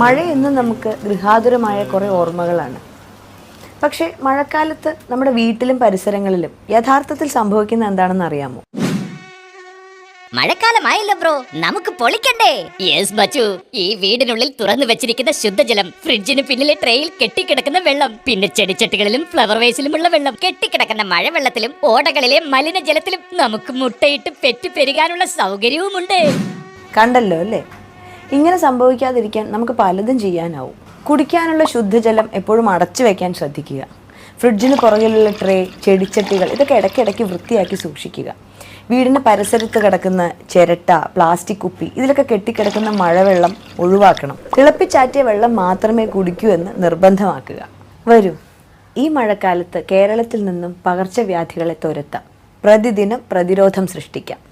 മഴ എന്നും നമുക്ക് ഗൃഹാതുരമായ കുറേ ഓർമ്മകളാണ്. പക്ഷേ മഴക്കാലത്ത് നമ്മുടെ വീട്ടിലും പരിസരങ്ങളിലും യഥാർത്ഥത്തിൽ സംഭവിക്കുന്ന എന്താണെന്ന് അറിയാമോ? മഴക്കാലമായല്ലോ ബ്രോ, നമുക്ക് പൊളിക്കണ്ടേ? യെസ് ബച്ചു, ഈ വീടിനുള്ളിൽ തുറന്നു വെച്ചിരിക്കുന്ന ശുദ്ധജലം, ഫ്രിഡ്ജിന് പിന്നിലെ ട്രേയിൽ കെട്ടിക്കിടക്കുന്ന വെള്ളം, പിന്നെ ചെടിച്ചട്ടികളിലും ഫ്ലവർ വേസിലുമുള്ള വെള്ളം, കെട്ടിക്കിടക്കുന്ന മഴവെള്ളത്തിലും ഓടകളിലെ മലിനജലത്തിലും നമുക്ക് മുട്ടയിട്ട് പെറ്റു പെരുകാനുള്ള സൗകര്യവുമുണ്ട്. കണ്ടല്ലോ അല്ലേ? ഇങ്ങനെ സംഭവിക്കാതിരിക്കാൻ നമുക്ക് പലതും ചെയ്യാനാവും. കുടിക്കാനുള്ള ശുദ്ധജലം എപ്പോഴും അടച്ചു വെക്കാൻ ശ്രദ്ധിക്കുക. ഫ്രിഡ്ജിന് പുറകിലുള്ള ട്രേ, ചെടിച്ചട്ടികൾ ഇതൊക്കെ ഇടയ്ക്കിടയ്ക്ക് വൃത്തിയാക്കി സൂക്ഷിക്കുക. വീടിന് പരിസരത്ത് കിടക്കുന്ന ചിരട്ട, പ്ലാസ്റ്റിക് കുപ്പി ഇതിലൊക്കെ കെട്ടിക്കിടക്കുന്ന മഴവെള്ളം ഒഴിവാക്കണം. തിളപ്പിച്ചാറ്റിയ വെള്ളം മാത്രമേ കുടിക്കൂ എന്ന് നിർബന്ധമാക്കുക. വരൂ, ഈ മഴക്കാലത്ത് കേരളത്തിൽ നിന്നും പകർച്ചവ്യാധികളെ തുരത്താം. പ്രതിദിനം പ്രതിരോധം സൃഷ്ടിക്കാം.